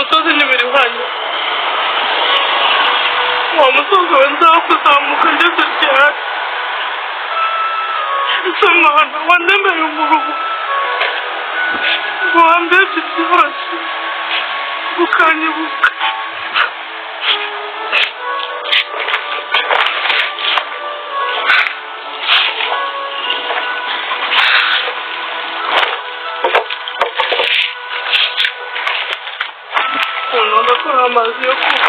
musozi n'ibirihanye uwo musozi wenza kuzamuka ngeze cyane samana wandemeye mu rugo wambetse byose ukanyibuka unondo ko amazi yo kunywa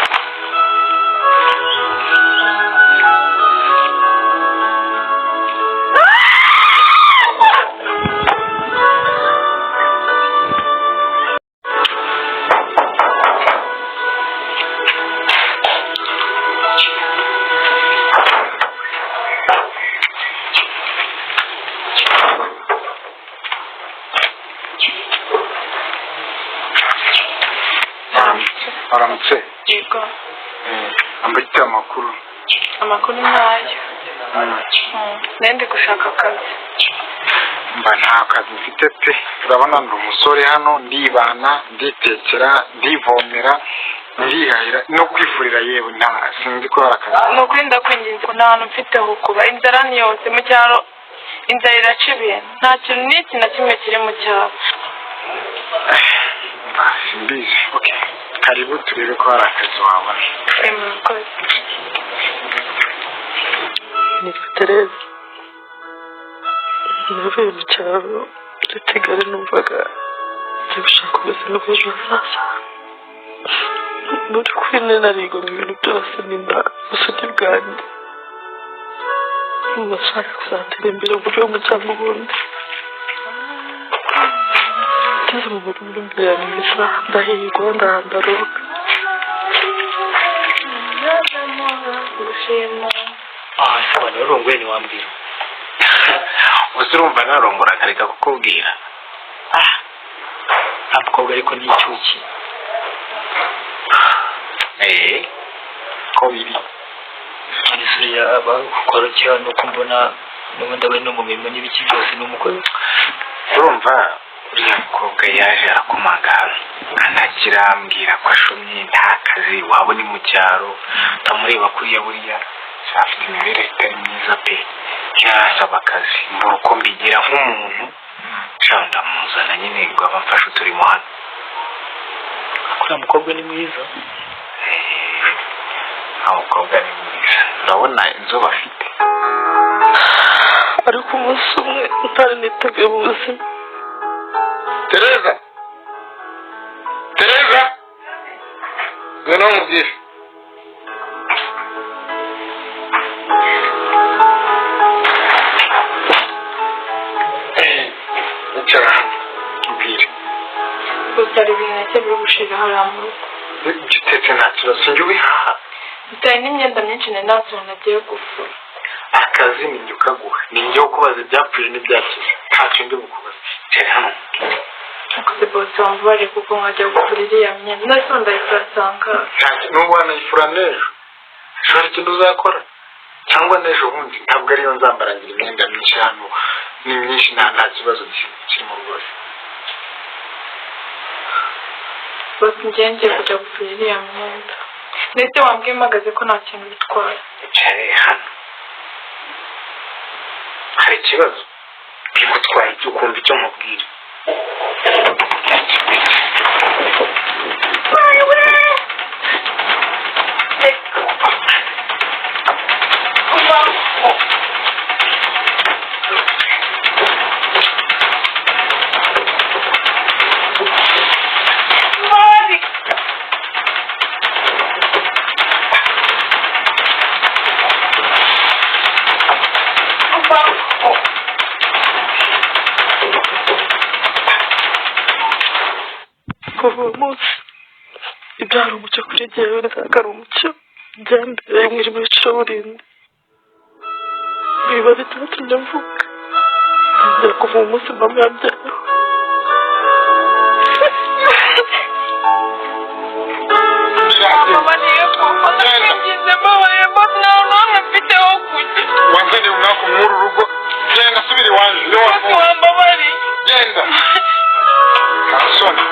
aramutse yego ambite amakuru nayo nende gushaka akazi mba nta kazi mfite pe urabona ndi umusore hano ndibana nditekera ndivomera ndihahira no kwivurira yewe nta sinzi ko hari akazi no kwinda kwinginze nta hantu mfite ho kuba inzara ni yose mu cyaro inzara iraca ibintu nta kintu n'iki na kimwe kiri mu cyaro simbizi okay karibu turebe ko hari akazi wabona murakoze nitwa Tereza navuye mu cyaro muri Kigali numvaga ngiye gushaka ubuzima bw'ejo hazaza muri kuri nariga mu bintu byose nimba ubusugi bwanjye ndashaka kuzatera imbere mu buryo bumwe cyangwa ubundi ngeze mu buryo mbere mwiza ndahirwa ndaroga sobanura urongoye ntiwambwira uzi urumva narongora akareka kukubwira nta mukobwa ariko ni icyuki ko biri isuri abakora nuko mbona n'ubundi abari no mu mirimo n'ibiki byose ni umukozi urumva uriya mukobwa yaje arakomanga anakirambwira ko ashomye nta kazi waba ni mu cyaro utamureba kuriya buriya afite imibereho itari myiza pe yarasaba akazi mbura uko mbigira nk'umuntu nshaka ndamuzana nyine ngo abamfashe uturimo hano akuriya mukobwa ni mwiza umukobwa ni mwiza urabona inzobe afite ariko umunsi umwe ntari niteguye mu buzima Tereza ngwino mubwire icara hano mbwire gusa ari ibintu nake biri gushira hariya mu rugo ibyo utetse nta kibazo njye ubihaha bitari n'imyenda myinshi nari nasohora nagiye gufura akazi ni njye ukaguha ni njye ukubaza ibyapfuye n'ibyakize ntacyo ndi bukubaza icara hano nakoze bose wambubariye kuko nkajya gufura iriya myenda none se ndayifura nsanga n'ubu wanayifura n'ejo hari ikintu uzakora cyangwa n'ejo bundi ntabwo ariyo nzambarangira imyenda myinshi hano ni myinshi nta kibazo kirimo rwose bose ngiye kujya gufura iriya myenda ndetse wambwiye mpagaze ko nta kintu bitwaye icare hano hari ikibazo bigutwaye icyo ukumva icyo nkubwira kuva uwo munsi ibyari umucyo kuri jyewe ntabwo ari umucyo byambereye umwijima w'icuraburindi biba bitatumye mvuga nongera kuva uwo munsi mama yambyayeho wanzaniye umwaka mw'uru rugo genda subira iwanjye iyo wafunze genda ntasoni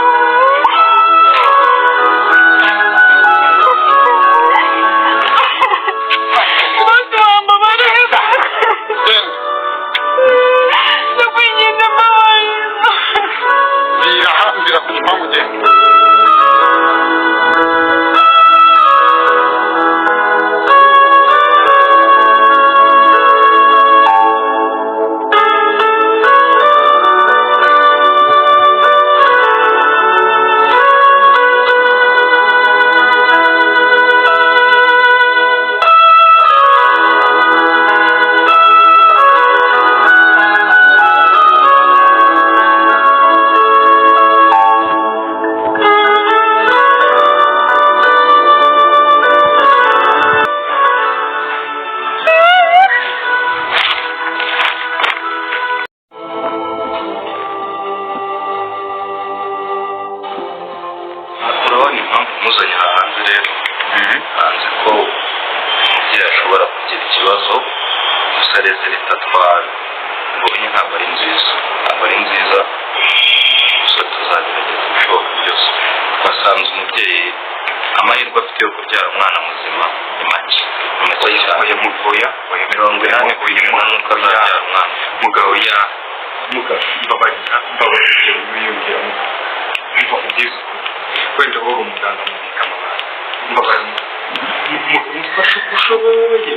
muzanye hanze rero hanze ko umubyeyi ashobora kugira ikibazo gusa leta twabonye ntabwo ari nziza gusa tuzagerageza ibishoboka byose twasanze umubyeyi amahirwe afite yo kubyara umwana muzima ni make cyane muvuya 80 n'uko azabyara umwana mugabo mbabarira wiyongera mva kubyiza wenda wowe umuganga mubika amabanga mbabarira mufashe uko ushoboye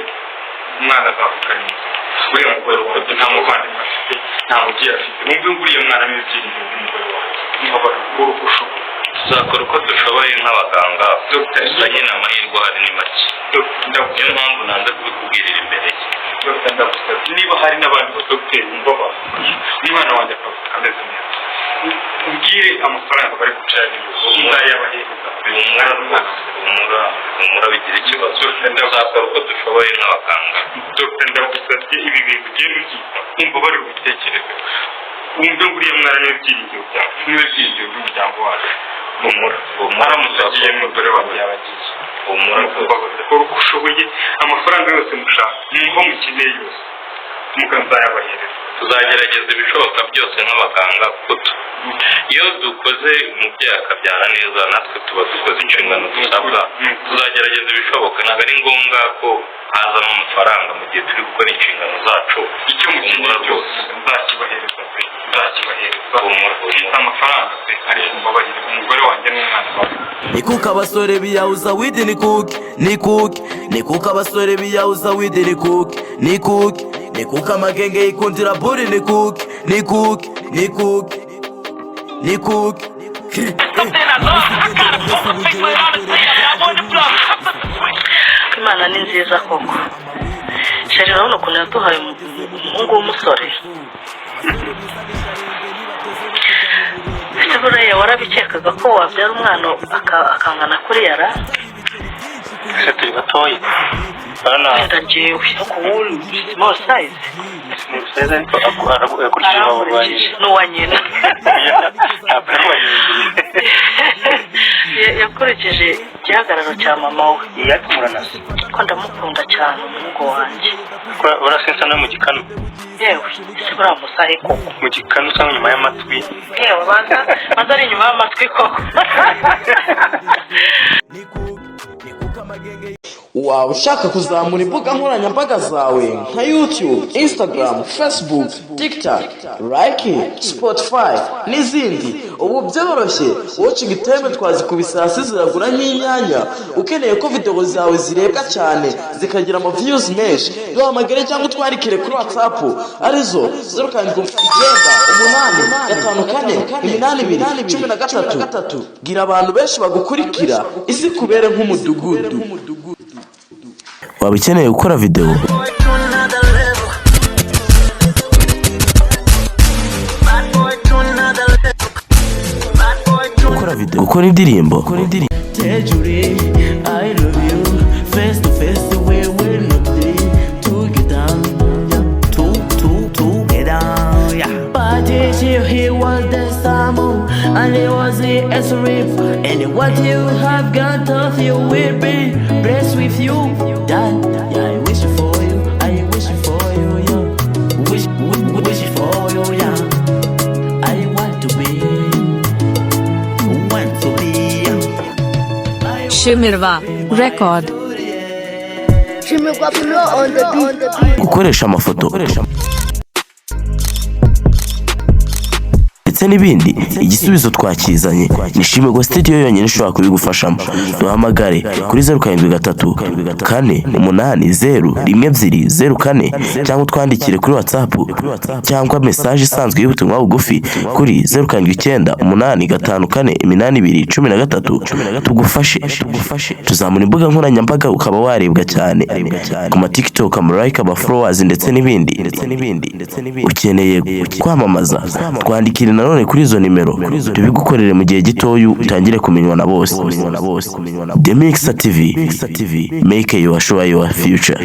umwana azavuka neza uriya mugore wawe nta muvandimwe afite nta mubyeyi afite wumve nguriye mwana n'ibyiringiro by'umugore wawe mbabarira ukora uko ushoboye tuzakora uko dushoboye nk'abaganga gusa nyine amahirwe ahari ni make niyo mpamvu nanze kubikubwirira imbere ye ndagusabye niba hari n'abandi badogiteri bumva bafashe umwana wanjye akavuka ameze neza ubwire amafaranga bari gucana nzayabahereza humura bigira ikibazo tuzakora uko dushoboye nk'abaganga ndagusabye ibi bintu ugenda ubyita wumva bari kubitekereza wumve nguriye mwana n'ibyiringiro byawe n'ibyiringiro by'umuryango wacu humura aramutse agiye umugore wawe yabagiye humura kora uko ushoboye amafaranga yose mushaka mwumva mukeneye yose mukazayabahereza tuzagerageza ibishoboka byose nk'abaganga kuko iyo dukoze umubyeyi akabyara neza natwe tuba dukoze inshingano dusabwa tuzagerageza ibishoboka ntabwo ari ngombwa ko hazamo amafaranga mu gihe turi gukora inshingano zacu icyo mukeneye cyose nzakibahereza ufite amafaranga pe ariko mbabarira umugore wanjye n'umwana wawe ni kuko abasore biyawuza widi ni kuko abasore biyawuza widi ni kuko amagenge yikundira buri ni kuko Imana ni nziza koko sheri urabona ukuntu yaduhaye umuhungu w'umusore ese buriya warabikekaga ko wabyara umwana akangana kuri yara ese turi batoya wenda njyewe ariko wowe small size n'uwa nyina yakurikije igihagararo cya mama we ko ndamukunda cyane umuhungu wanjye urasensa no mu gikanu yewe ese buriya musahe koko mu gikanu cyangwa inyuma y'amatwi yewe banza ari inyuma y'amatwi koko waba ushaka kuzamura imbuga nkoranyambaga zawe nka YouTube, Instagram, Facebook, TikTok, Like, Spotify n'izindi ubu byoroshye. Watching time twazikubise hasi ziragura nk'inyanya. Ukeneye ko video zawe zirebwa cyane zikagira ama views menshi, duhamagare cyangwa twandikire kuri WhatsApp arizo 0798548213. Gira abantu benshi bagukurikira isi kubere nk'umudugudu. Waba ukeneye gukora video gukora indirimbo and it was a surf and what you have got of you will be blessed with you. That yeah, I wish for you, I wish for you, yeah. Wish for you, yeah. I want to be. Shimirwa record. Shimirwa on the beat. Gukoresha amafoto ndetse n'ibindi, igisubizo twakizanye ni Shimirwa Studio yonyine ishobora kubigufashamo. Duhamagare kuri 0734801204 cyangwa twandikire kuri WhatsApp cyangwa message isanzwe y'ubutumwa bugufi kuri 0798548213. Tugufashe tuzamura imbuga nkoranyambaga ukaba warebwa cyane ku ma TikTok, like, aba followers ndetse n'ibindi. Ukeneye kwamamaza, twandikire nanone kuri izo nimero tubigukorere mu gihe gitoya utangire kumenywa na bose. The Mixer TV, make your show your future.